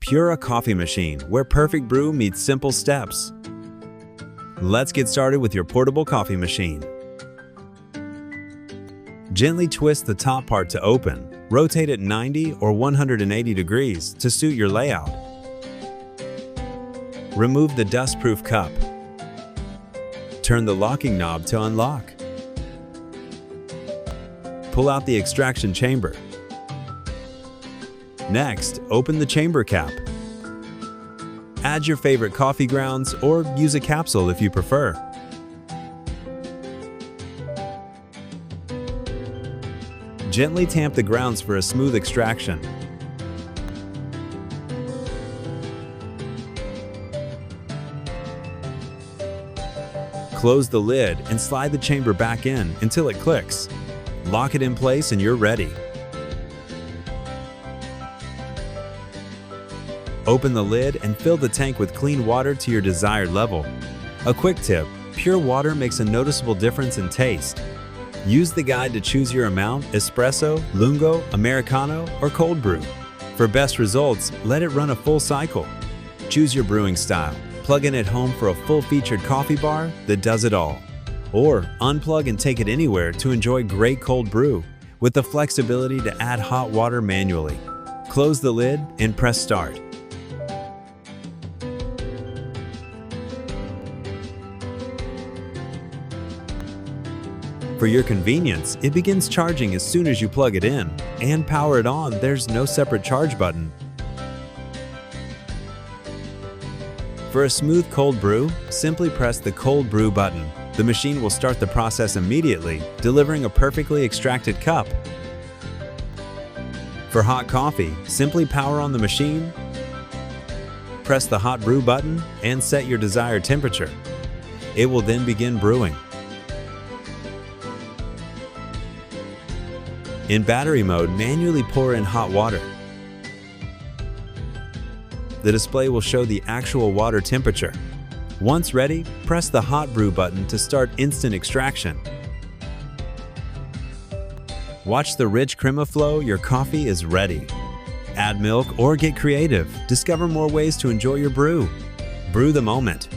Pura Coffee Machine, where perfect brew meets simple steps. Let's get started with your portable coffee machine. Gently twist the top part to open. Rotate it 90 or 180 degrees to suit your layout. Remove the dust-proof cup. Turn the locking knob to unlock. Pull out the extraction chamber. Next, open the chamber cap. Add your favorite coffee grounds or use a capsule if you prefer. Gently tamp the grounds for a smooth extraction. Close the lid and slide the chamber back in until it clicks. Lock it in place and you're ready. Open the lid and fill the tank with clean water to your desired level. A quick tip: pure water makes a noticeable difference in taste. Use the guide to choose your amount: espresso, lungo, americano, or cold brew. For best results, let it run a full cycle. Choose your brewing style. Plug in at home for a full-featured coffee bar that does it all. Or unplug and take it anywhere to enjoy great cold brew with the flexibility to add hot water manually. Close the lid and press start. For your convenience, it begins charging as soon as you plug it in, and power it on, there's no separate charge button. For a smooth cold brew, simply press the cold brew button. The machine will start the process immediately, delivering a perfectly extracted cup. For hot coffee, simply power on the machine, press the hot brew button, and set your desired temperature. It will then begin brewing. In battery mode, manually pour in hot water. The display will show the actual water temperature. Once ready, press the hot brew button to start instant extraction. Watch the rich crema flow, your coffee is ready. Add milk or get creative. Discover more ways to enjoy your brew. Brew the moment.